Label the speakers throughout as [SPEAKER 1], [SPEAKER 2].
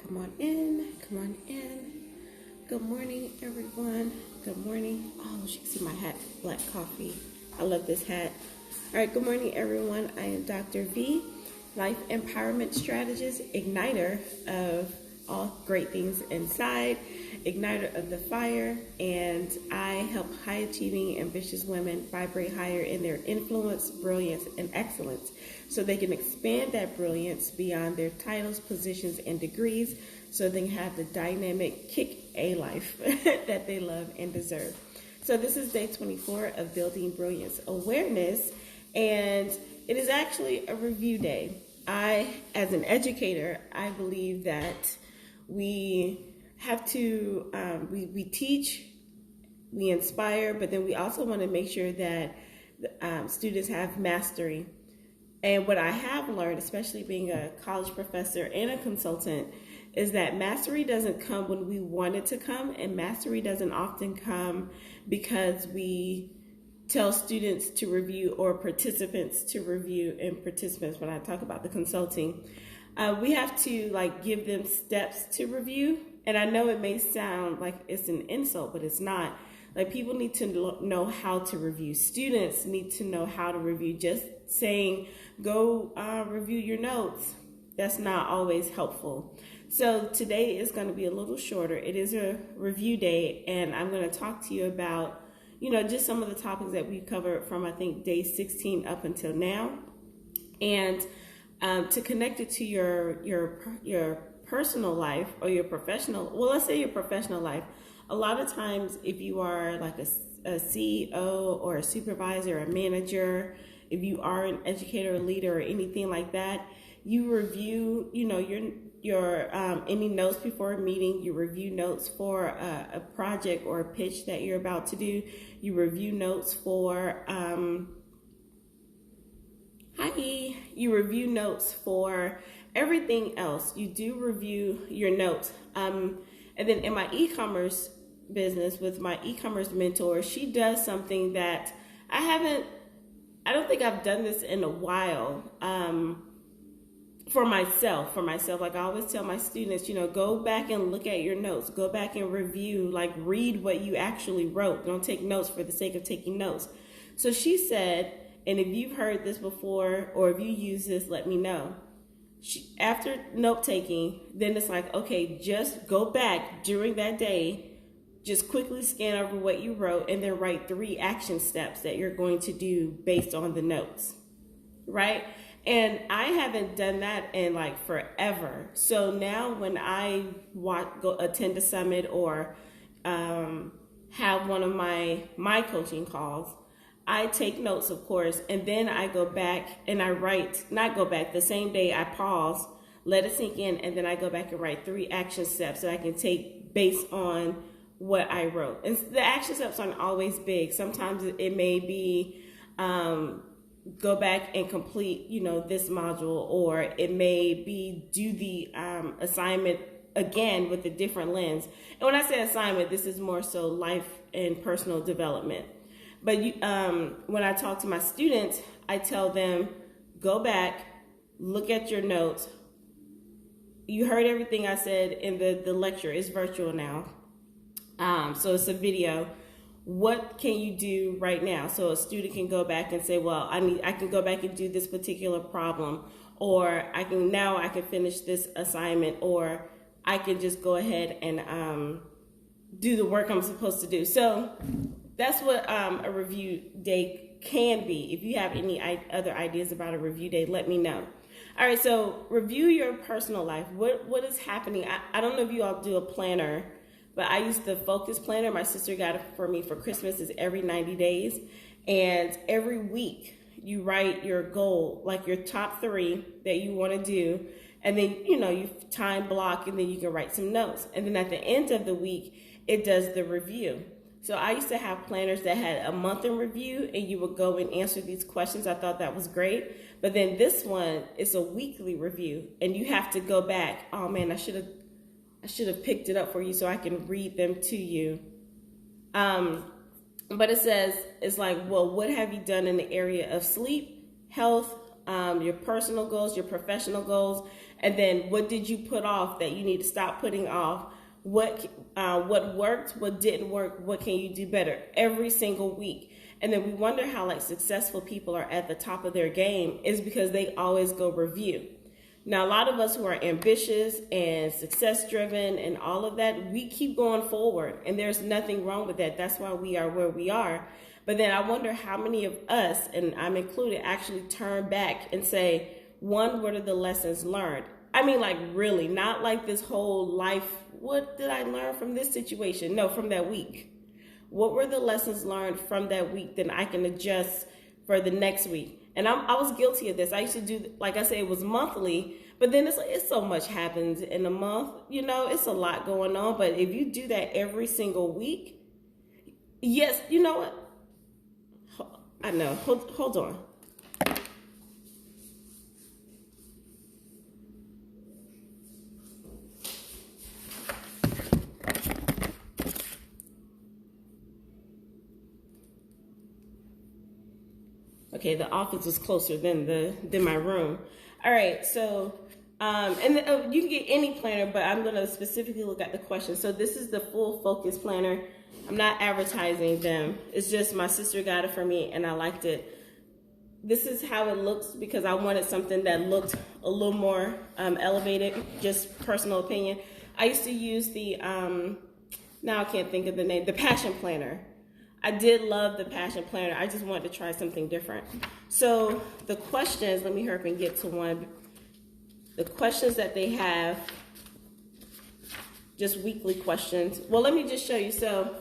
[SPEAKER 1] Come on in. Come on in. Good morning, everyone. Good morning. Oh, you can see my hat, black coffee. I love this hat. All right, good morning, everyone. I am Dr. V, Life Empowerment Strategist, igniter of all great things inside, igniter of the fire, and I help high-achieving, ambitious women vibrate higher in their influence, brilliance, and excellence so they can expand that brilliance beyond their titles, positions, and degrees so they can have the dynamic kick-A life that they love and deserve. So this is day 24 of Building Brilliance Awareness, and it is actually a review day. As an educator, I believe that we have to, we teach, we inspire, but then we also want to make sure that students have mastery. And what I have learned, especially being a college professor and a consultant, is that mastery doesn't come when we want it to come, and mastery doesn't often come because we tell students to review or participants to review, and participants when I talk about the consulting. We have to give them steps to review. And I know it may sound like it's an insult, but it's not. People need to know how to review. Students need to know how to review. Just saying, go review your notes, that's not always helpful. So today is going to be a little shorter. It is a review day, and I'm going to talk to you about, just some of the topics that we've covered from, I think, day 16 up until now. And to connect it to your personal life or your professional, let's say your professional life. A lot of times if you are like a CEO or a supervisor, a manager, if you are an educator, a leader, or anything like that, you review, your any notes before a meeting. You review notes for a project or a pitch that you're about to do. You review notes for you review notes for everything else. You do review your notes. And then in my e-commerce business with my e-commerce mentor, she does something that I don't think I've done this in a while. For myself, like I always tell my students, go back and look at your notes, go back and review, read what you actually wrote. Don't take notes for the sake of taking notes. So she said, and if you've heard this before, or if you use this, let me know. After note taking, then it's okay, just go back during that day, just quickly scan over what you wrote, and then write 3 action steps that you're going to do based on the notes, right? And I haven't done that in forever. So now when I go attend a summit or have one of my coaching calls, I take notes, of course, and then I go back and I write, not go back, the same day I pause, let it sink in, and then I go back and write 3 action steps that I can take based on what I wrote. And the action steps aren't always big. Sometimes it may be go back and complete, this module, or it may be do the assignment again with a different lens. And when I say assignment, this is more so life and personal development. But when I talk to my students, I tell them, go back, look at your notes. You heard everything I said in the lecture. It's virtual now. So it's a video. What can you do right now? So a student can go back and say, well, I can go back and do this particular problem, or I can finish this assignment, or I can just go ahead and do the work I'm supposed to do. So that's what a review day can be. If you have any other ideas about a review day, let me know. All right, so review your personal life. What is happening? I don't know if you all do a planner, but I use the Focus Planner. My sister got it for me for Christmas. It's every 90 days. And every week you write your goal, your top 3 that you want to do. And then, you time block, and then you can write some notes. And then at the end of the week, it does the review. So I used to have planners that had a month in review, and you would go and answer these questions. I thought that was great. But then this one is a weekly review, and you have to go back. Oh man, I should have picked it up for you so I can read them to you. But it says, it's well, what have you done in the area of sleep, health, your personal goals, your professional goals, and then what did you put off that you need to stop putting off? What worked, what didn't work, what can you do better every single week? And then we wonder how like successful people are at the top of their game is because they always go review. Now, a lot of us who are ambitious and success driven and all of that, we keep going forward, and there's nothing wrong with that. That's why we are where we are. But then I wonder how many of us, and I'm included, actually turn back and say, one, what are the lessons learned? I mean, like really, not like this whole life, what did I learn from this situation? No, from that week. What were the lessons learned from that week that I can adjust for the next week? And I was guilty of this. I used to do, like I said, it was monthly, but then it's so much happens in a month. You know, it's a lot going on. But if you do that every single week, yes, you know what? I know. Hold on. Okay, the office was closer than my room. All right, so you can get any planner, but I'm going to specifically look at the questions. So this is the full focus planner. I'm not advertising them. It's just my sister got it for me, and I liked it. This is how it looks because I wanted something that looked a little more elevated, just personal opinion. I used to use the, now I can't think of the name, the Passion Planner. I did love the Passion Planner. I just wanted to try something different. So the questions, let me hurry up and get to one. The questions that they have, just weekly questions. Well, let me just show you. So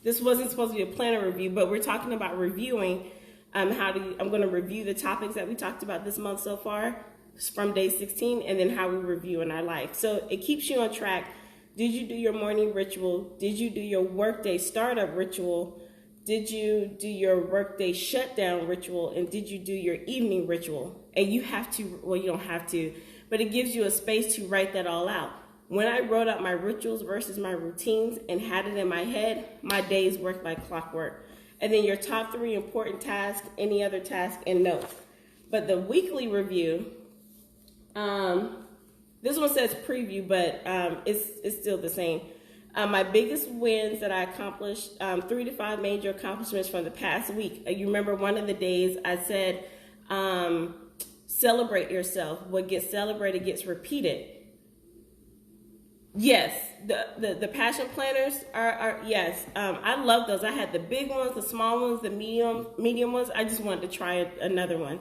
[SPEAKER 1] this wasn't supposed to be a planner review, but we're talking about reviewing. I'm going to review the topics that we talked about this month so far from day 16, and then how we review in our life. So it keeps you on track. Did you do your morning ritual? Did you do your workday startup ritual? Did you do your workday shutdown ritual? And did you do your evening ritual? And you have to, well, you don't have to, but it gives you a space to write that all out. When I wrote out my rituals versus my routines and had it in my head, my days worked like clockwork. And then your top 3 important tasks, any other task, and notes. But the weekly review, this one says preview, but it's still the same. My biggest wins that I accomplished, 3 to 5 major accomplishments from the past week. You remember one of the days I said, celebrate yourself. What gets celebrated gets repeated. Yes, the passion planners are yes. I love those. I had the big ones, the small ones, the medium ones. I just wanted to try another one.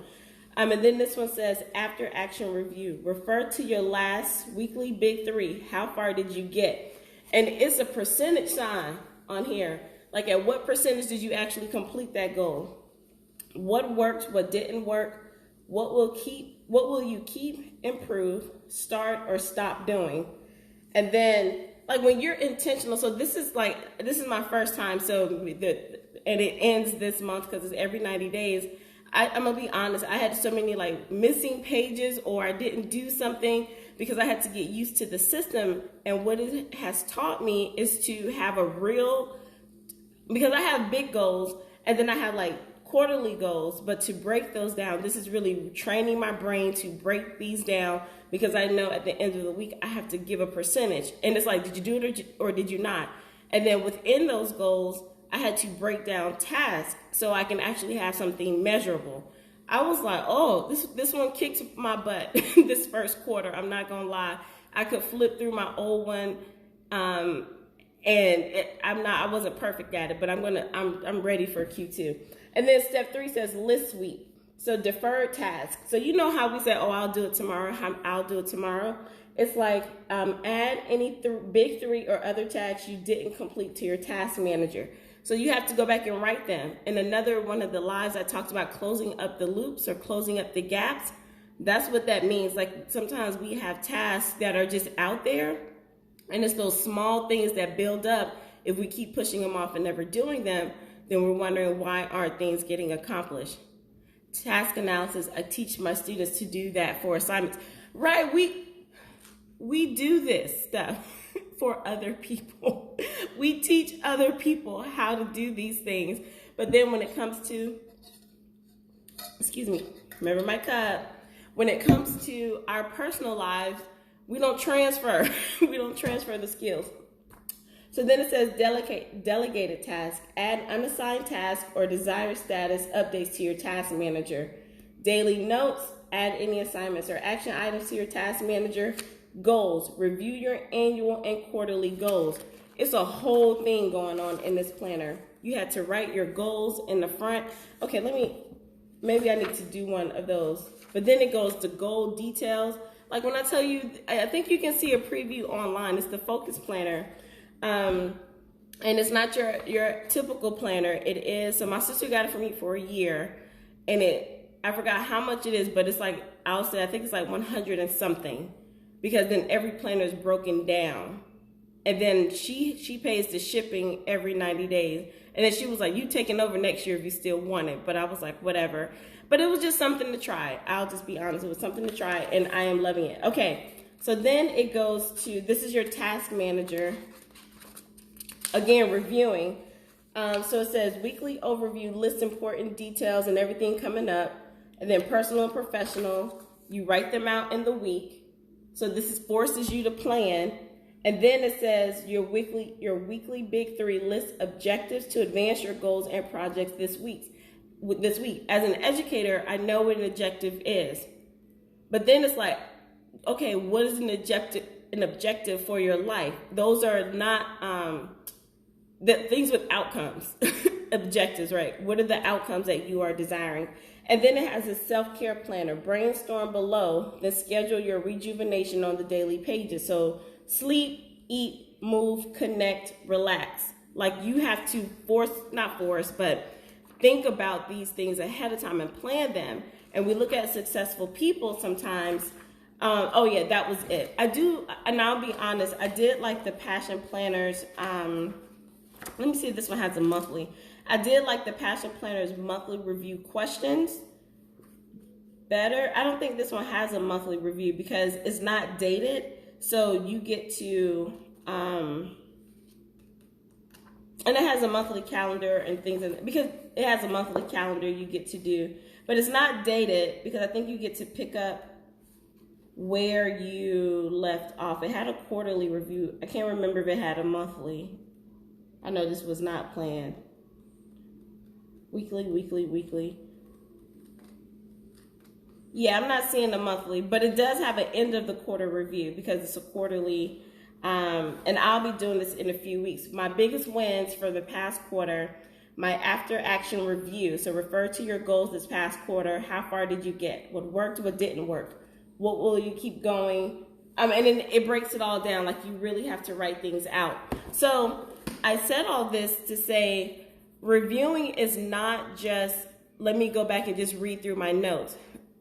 [SPEAKER 1] And then this one says, after action review, refer to your last weekly big 3. How far did you get? And it's a percentage sign on here. Like at what percentage did you actually complete that goal? What worked, what didn't work? What will you keep, improve, start, or stop doing? And then like when you're intentional, so this is my first time, and it ends this month because it's every 90 days. I'm gonna be honest, I had so many like missing pages, or I didn't do something because I had to get used to the system. And what it has taught me is to have because I have big goals and then I have like quarterly goals, but to break those down, this is really training my brain to break these down, because I know at the end of the week I have to give a percentage. And it's like, did you do it or did you not? And then within those goals, I had to break down tasks so I can actually have something measurable. I was like, oh, this one kicked my butt this first quarter. I'm not gonna lie. I could flip through my old one, I wasn't perfect at it, but I'm ready for Q2. And then step 3 says list sweep. So deferred tasks. So you know how we say, oh, I'll do it tomorrow. I'll do it tomorrow. It's like add any big 3 or other tasks you didn't complete to your task manager. So you have to go back and write them. And another one of the lives I talked about, closing up the loops or closing up the gaps. That's what that means. Like sometimes we have tasks that are just out there, and it's those small things that build up. If we keep pushing them off and never doing them, then we're wondering why aren't things getting accomplished. Task analysis, I teach my students to do that for assignments. Right, we do this stuff for other people. We teach other people how to do these things. But then when it comes to, remember my cup. When it comes to our personal lives, we don't transfer. We don't transfer the skills. So then it says delegated task. Add unassigned task or desired status updates to your task manager. Daily notes. Add any assignments or action items to your task manager. Goals. Review your annual and quarterly goals. It's a whole thing going on in this planner. You had to write your goals in the front. Okay, maybe I need to do one of those. But then it goes to goal details. Like when I tell you, I think you can see a preview online. It's the focus planner. And it's not your typical planner. It is, so my sister got it for me for a year. And I forgot how much it is, but it's like, I think it's like 100 and something. Because then every planner is broken down. And then she pays the shipping every 90 days. And then she was like, you taking over next year if you still want it. But I was like, whatever. But it was just something to try. I'll just be honest. It was something to try, and I am loving it. Okay, so then it goes to, this is your task manager. Again, reviewing. So it says weekly overview, list important details and everything coming up. And then personal and professional, you write them out in the week. So this forces you to plan. And then it says your weekly big three, list objectives to advance your goals and projects this week. As an educator, I know what an objective is. But then it's like, okay, what is an objective for your life? Those are not the things with outcomes. Objectives, right? What are the outcomes that you are desiring? And then it has a self-care planner. Brainstorm below, then schedule your rejuvenation on the daily pages. So sleep, eat, move, connect, relax. Like you have to but think about these things ahead of time and plan them. And we look at successful people sometimes. Oh yeah, that was it. And I'll be honest, I did like the passion planners. Let me see if this one has a monthly. I did like the passion planners monthly review questions better. I don't think this one has a monthly review because it's not dated. So you get to, and it has a monthly calendar and things, because it has a monthly calendar you get to do, but it's not dated because I think you get to pick up where you left off. It had a quarterly review. I can't remember if it had a monthly. I know this was not planned. Weekly. Yeah, I'm not seeing the monthly, but it does have an end of the quarter review because it's a quarterly, and I'll be doing this in a few weeks. My biggest wins for the past quarter, my after action review. So refer to your goals this past quarter. How far did you get? What worked, what didn't work? What will you keep going? And then it breaks it all down. Like you really have to write things out. So I said all this to say, reviewing is not just, let me go back and just read through my notes.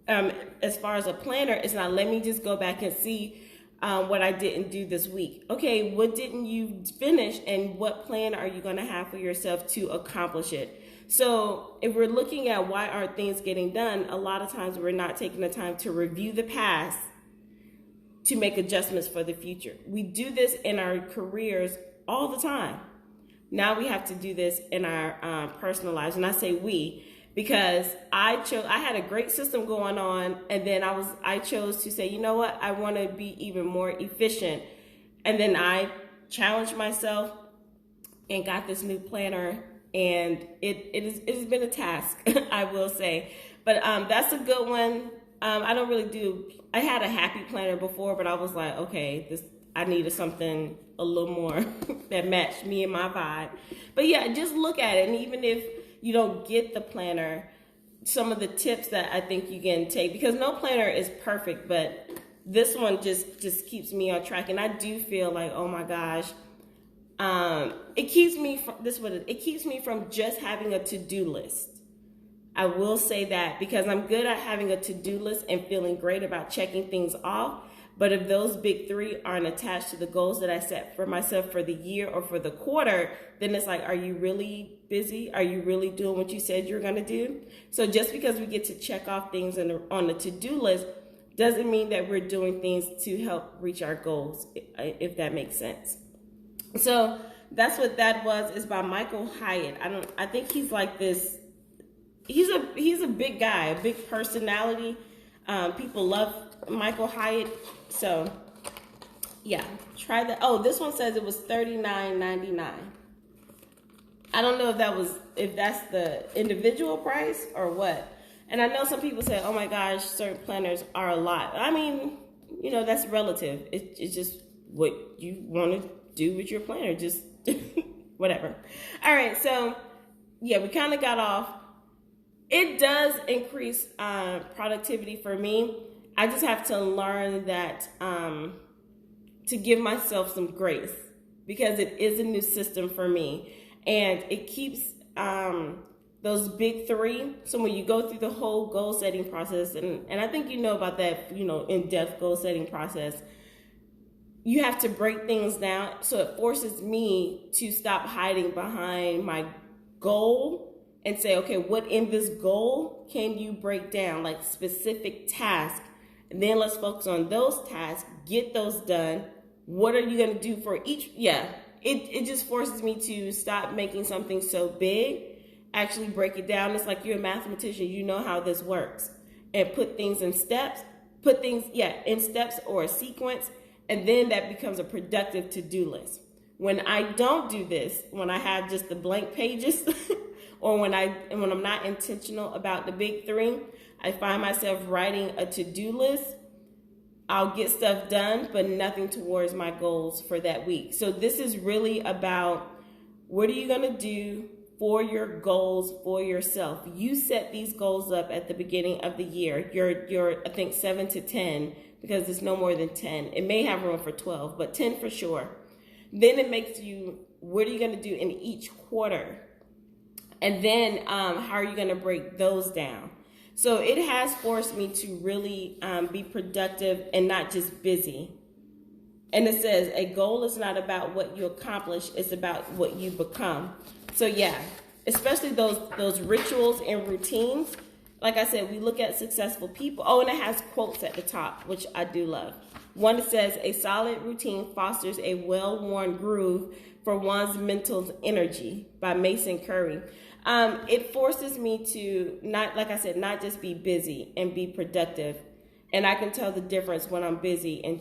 [SPEAKER 1] As far as a planner, it's not, let me just go back and see what I didn't do this week. Okay, what didn't you finish and what plan are you going to have for yourself to accomplish it? So if we're looking at why aren't things getting done, a lot of times we're not taking the time to review the past to make adjustments for the future. We do this in our careers all the time. Now we have to do this in our personal lives. And I say we, because I had a great system going on, and then I chose to say, you know what, I want to be even more efficient. And then I challenged myself and got this new planner, and it has been a task, I will say. But that's a good one. I had a happy planner before, but I was like, okay, I needed something a little more that matched me and my vibe. But yeah, just look at it. And even if you don't get the planner, some of the tips that I think you can take, because no planner is perfect, but this one just keeps me on track. And I do feel like, oh my gosh, it keeps me from just having a to-do list. I will say that, because I'm good at having a to-do list and feeling great about checking things off. But if those big three aren't attached to the goals that I set for myself for the year or for the quarter, then it's like, are you really busy? Are you really doing what you said you're going to do? So just because we get to check off things on the to-do list doesn't mean that we're doing things to help reach our goals, if that makes sense. So that's what that was. It's by Michael Hyatt. I think he's like this he's a big guy, a big personality. People love Michael Hyatt. So yeah, try that. Oh, this one says it was $39.99. I don't know if that's the individual price or what. And I know some people say, oh my gosh, certain planners are a lot. I mean, that's relative. It's just what you want to do with your planner. Just whatever. All right. So yeah, we kind of got off. It does increase productivity for me. I just have to learn that to give myself some grace, because it is a new system for me, and it keeps those big three. So when you go through the whole goal setting process, and I think you know about that, in-depth goal setting process, you have to break things down. So it forces me to stop hiding behind my goal and say, okay, what in this goal can you break down, like specific tasks? And then let's focus on those tasks, get those done. What are you going to do for each? Yeah, it just forces me to stop making something so big, actually break it down. It's like you're a mathematician, you know how this works, and put things in steps, in steps or a sequence, and then that becomes a productive to-do list. When I don't do this, when I have just the blank pages, or when I'm not intentional about the big three, I find myself writing a to-do list. I'll get stuff done, but nothing towards my goals for that week. So this is really about, what are you going to do for your goals for yourself? You set these goals up at the beginning of the year. You're I think 7 to 10, because it's no more than 10. It may have room for 12, but 10 for sure. Then it makes you, what are you going to do in each quarter? And then how are you going to break those down? So it has forced me to really be productive and not just busy. And it says a goal is not about what you accomplish, it's about what you become. So yeah, especially those rituals and routines. Like I said, we look at successful people. Oh, and it has quotes at the top, which I do love. One that says, a solid routine fosters a well-worn groove for one's mental energy, by Mason Curry. It forces me to not just be busy and be productive. And I can tell the difference when I'm busy and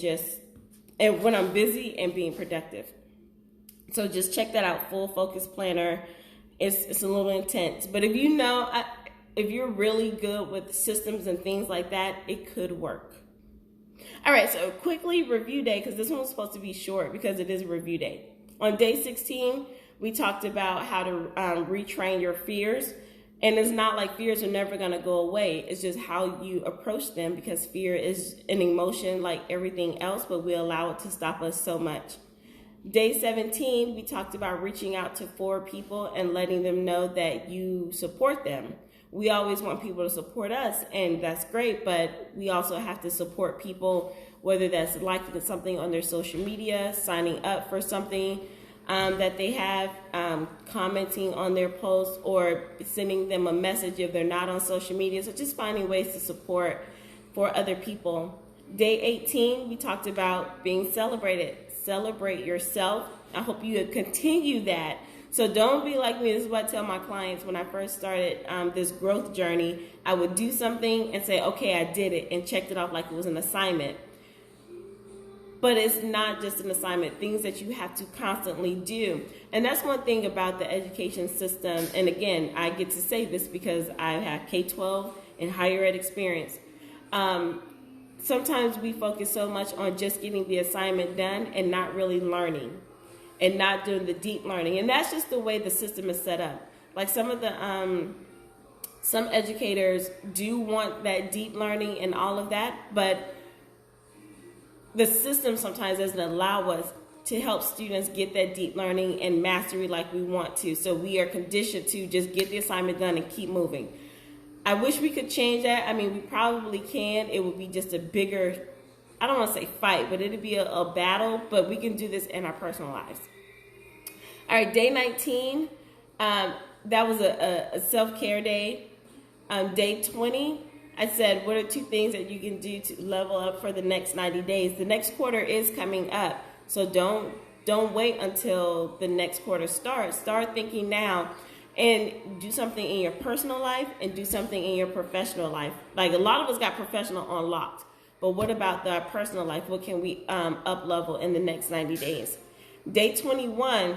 [SPEAKER 1] being productive. So just check that out, Full Focus Planner. It's a little intense, but if you're really good with systems and things like that, it could work. All right, so quickly review day, because this one's supposed to be short because it is review day. On day 16, we talked about how to retrain your fears. And it's not like fears are never going to go away. It's just how you approach them, because fear is an emotion like everything else, but we allow it to stop us so much. Day 17, we talked about reaching out to 4 people and letting them know that you support them. We always want people to support us, and that's great, but we also have to support people, whether that's liking something on their social media, signing up for something that they have, commenting on their posts, or sending them a message if they're not on social media. So just finding ways to support for other people. Day 18, we talked about being celebrated. Celebrate yourself. I hope you continue that. So don't be like me. This is what I tell my clients when I first started this growth journey. I would do something and say, okay, I did it, and checked it off like it was an assignment. But it's not just an assignment, things that you have to constantly do. And that's one thing about the education system. And again, I get to say this because I have K-12 and higher ed experience. Sometimes we focus so much on just getting the assignment done and not really learning and not doing the deep learning. And that's just the way the system is set up. Like some educators do want that deep learning and all of that, but the system sometimes doesn't allow us to help students get that deep learning and mastery like we want to. So we are conditioned to just get the assignment done and keep moving. I wish we could change that. I mean, we probably can. It would be just a bigger, I don't want to say fight, but it'd be a battle, but we can do this in our personal lives. All right, day 19, that was a self-care day. Day 20, I said, what are 2 things that you can do to level up for the next 90 days? The next quarter is coming up, so don't wait until the next quarter starts. Start thinking now. and do something in your personal life and do something in your professional life. Like a lot of us got professional unlocked, but what about the personal life? What can we up level in the next 90 days? Day 21,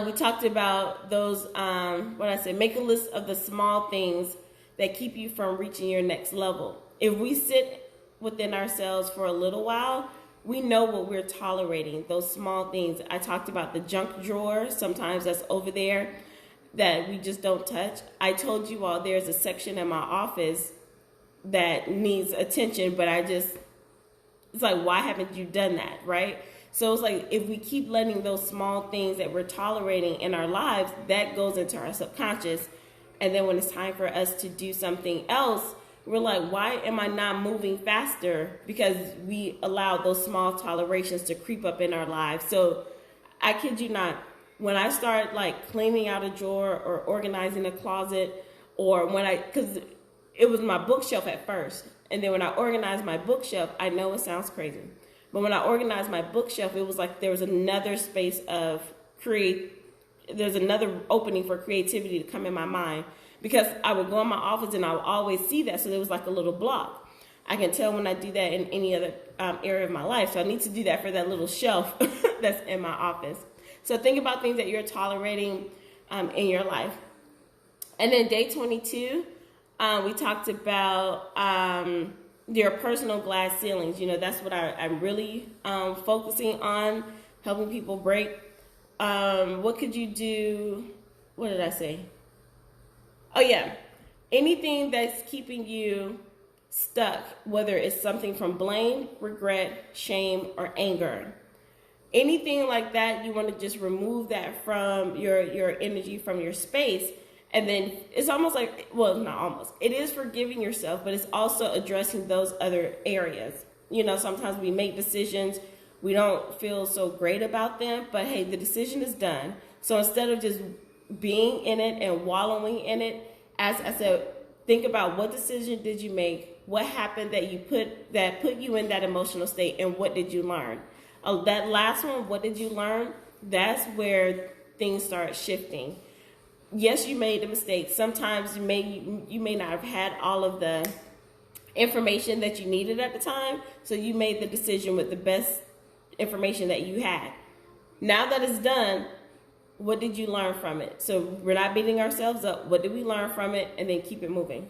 [SPEAKER 1] we talked about those, make a list of the small things that keep you from reaching your next level. If we sit within ourselves for a little while, we know what we're tolerating, those small things. I talked about the junk drawer, sometimes that's over there that we just don't touch. I told you all there's a section in my office that needs attention, but it's like, why haven't you done that, right? So it's like, if we keep letting those small things that we're tolerating in our lives, that goes into our subconscious. And then when it's time for us to do something else, we're like, why am I not moving faster? Because we allow those small tolerations to creep up in our lives. So I kid you not, when I start like cleaning out a drawer or organizing a closet, or because it was my bookshelf at first. And then when I organized my bookshelf, I know it sounds crazy, but when I organized my bookshelf, it was like there was another space of there's another opening for creativity to come in my mind, because I would go in my office and I would always see that. So there was like a little block. I can tell when I do that in any other area of my life. So I need to do that for that little shelf that's in my office. So think about things that you're tolerating in your life. And then day 22, we talked about your personal glass ceilings. That's what I'm really focusing on, helping people break. What could you do? What did I say? Oh yeah, anything that's keeping you stuck, whether it's something from blame, regret, shame, or anger. Anything like that, you want to just remove that from your energy, from your space. And then it's almost like, well, not almost. It is forgiving yourself, but it's also addressing those other areas. Sometimes we make decisions, we don't feel so great about them, but hey, the decision is done. So instead of just being in it and wallowing in it, as I said, think about what decision did you make, what happened that put you in that emotional state, and what did you learn? That last one, what did you learn? That's where things start shifting. Yes, you made a mistake. Sometimes you may not have had all of the information that you needed at the time, so you made the decision with the best information that you had. Now that it's done, what did you learn from it? So we're not beating ourselves up. What did we learn from it? And then keep it moving.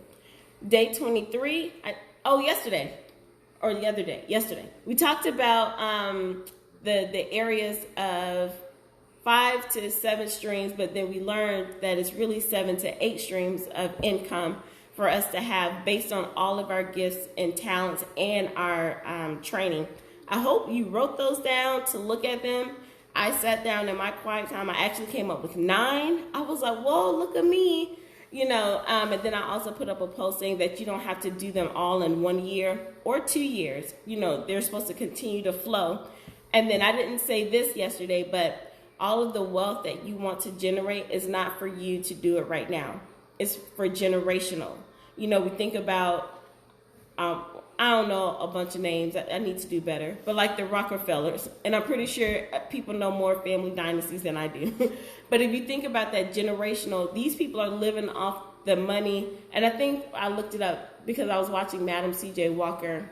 [SPEAKER 1] Day 23, yesterday, we talked about the areas of 5 to 7 streams, but then we learned that it's really 7 to 8 streams of income for us to have based on all of our gifts and talents and our training. I hope you wrote those down to look at them. I sat down in my quiet time. I actually came up with 9. I was like, whoa, look at me. And then I also put up a post saying that you don't have to do them all in 1 year or 2 years. They're supposed to continue to flow. And then I didn't say this yesterday, but all of the wealth that you want to generate is not for you to do it right now. It's for generational. We think about, I don't know a bunch of names. I need to do better. But like the Rockefellers, and I'm pretty sure people know more family dynasties than I do. But if you think about that generational, these people are living off the money. And I think I looked it up because I was watching Madam C.J. Walker,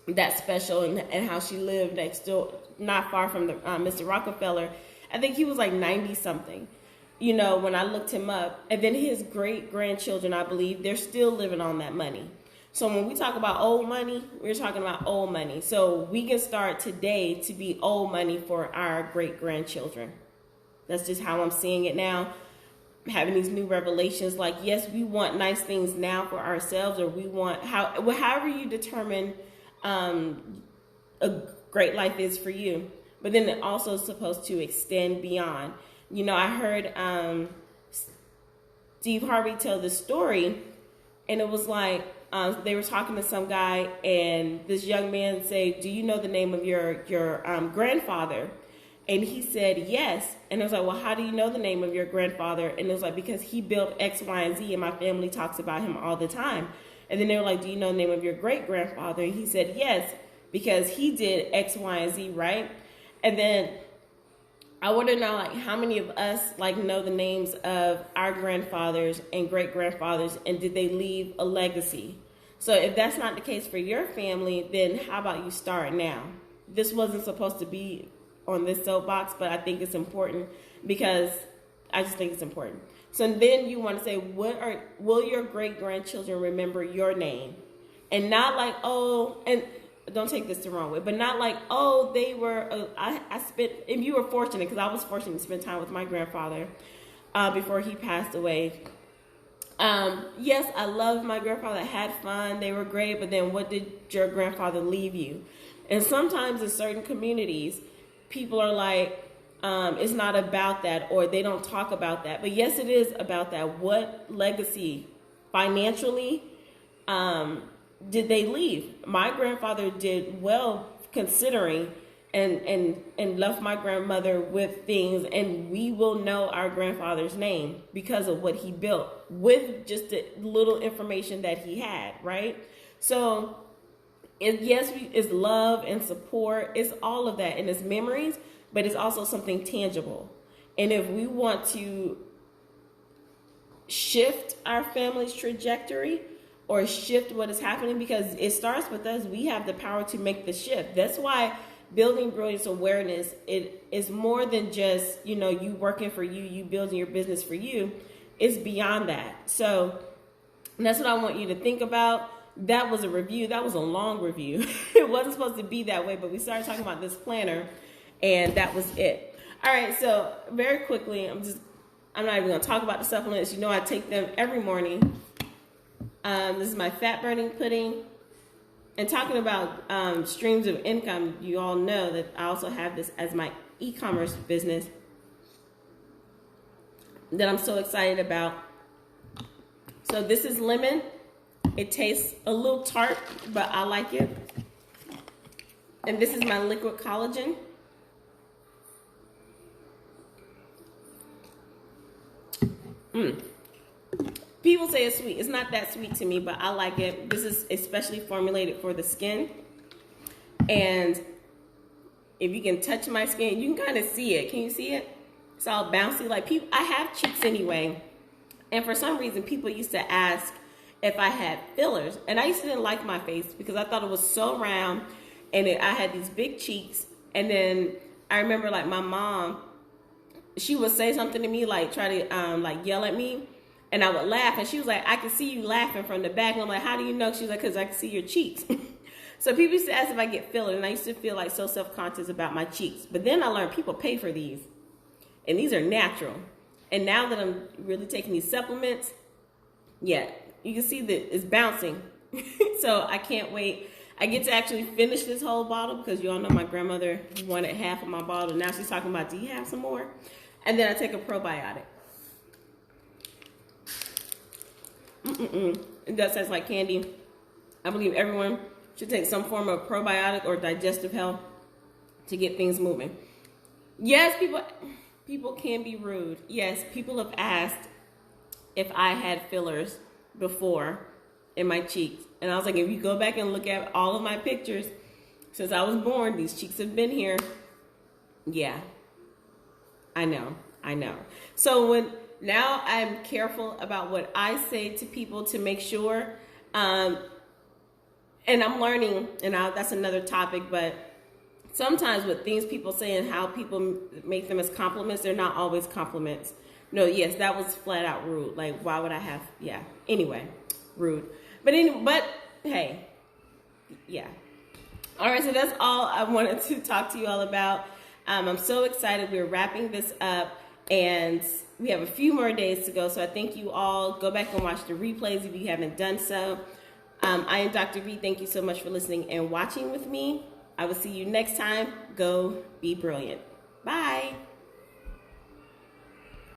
[SPEAKER 1] that special, and how she lived like still not far from the Mr. Rockefeller. I think he was like 90 something, when I looked him up. And then his great grandchildren, I believe, they're still living on that money. So when we talk about old money, we're talking about old money. So we can start today to be old money for our great grandchildren. That's just how I'm seeing it now. Having these new revelations, like, yes, we want nice things now for ourselves, or we want however you determine a great life is for you. But then it also is supposed to extend beyond. I heard Steve Harvey tell this story, and it was like they were talking to some guy, and this young man said, "Do you know the name of your grandfather?" And he said, "Yes." And I was like, "Well, how do you know the name of your grandfather?" And it was like, "Because he built X, Y, and Z, and my family talks about him all the time." And then they were like, "Do you know the name of your great grandfather?" And he said, "Yes, because he did X, Y, and Z, right?" And then I want to know, like, how many of us, like, know the names of our grandfathers and great-grandfathers, and did they leave a legacy? So if that's not the case for your family, then how about you start now? This wasn't supposed to be on this soapbox, but I think it's important because I just think it's important. So then you want to say, will your great-grandchildren remember your name? And not like, oh, and don't take this the wrong way, but not like, oh, they were, I spent, if you were fortunate, because I was fortunate to spend time with my grandfather before he passed away. Yes, I loved my grandfather, had fun, they were great, but then what did your grandfather leave you? And sometimes in certain communities, people are like, it's not about that, or they don't talk about that. But yes, it is about that. What legacy financially did they leave? My grandfather did well considering and left my grandmother with things, and we will know our grandfather's name because of what he built with just the little information that he had, right? So it's love and support, it's all of that, and it's memories, but it's also something tangible. And if we want to shift our family's trajectory or shift what is happening, because it starts with us, we have the power to make the shift. That's why building brilliance awareness, it is more than just, you working for you, you building your business for you. It's beyond that. So that's what I want you to think about. That was a review. That was a long review. It wasn't supposed to be that way, but we started talking about this planner, and that was it. All right, so very quickly, I'm not even going to talk about the supplements. I take them every morning. This is my fat burning pudding. And talking about streams of income, you all know that I also have this as my e-commerce business that I'm so excited about. So this is lemon. It tastes a little tart, but I like it. And this is my liquid collagen. People say it's sweet. It's not that sweet to me, but I like it. This is especially formulated for the skin. And if you can touch my skin, you can kind of see it. Can you see it? It's all bouncy. Like I have cheeks anyway. And for some reason, people used to ask if I had fillers. And I used to didn't like my face because I thought it was so round. And I had these big cheeks. And then I remember like my mom, she would say something to me, like try to yell at me. And I would laugh, and she was like, I can see you laughing from the back. And I'm like, how do you know? She was like, because I can see your cheeks. So people used to ask if I get fillers, and I used to feel like so self-conscious about my cheeks. But then I learned people pay for these, and these are natural. And now that I'm really taking these supplements, yeah, you can see that it's bouncing. So I can't wait. I get to actually finish this whole bottle because you all know my grandmother wanted half of my bottle. Now she's talking about, do you have some more? And then I take a probiotic. It does taste like candy. I believe everyone should take some form of probiotic or digestive health to get things moving. Yes, people can be rude. Yes, people have asked if I had fillers before in my cheeks. And I was like, if you go back and look at all of my pictures since I was born, these cheeks have been here. Yeah, I know. So now I'm careful about what I say to people to make sure, and I'm learning, and that's another topic, but sometimes with things people say and how people make them as compliments, they're not always compliments. No, yes, that was flat out rude. Like, why would I have, yeah. Anyway, rude. But hey, yeah. All right, so that's all I wanted to talk to you all about. I'm so excited. We're wrapping this up, and we have a few more days to go, so I thank you all. Go back and watch the replays if you haven't done so. I am Dr. V. Thank you so much for listening and watching with me. I will see you next time. Go be brilliant. Bye.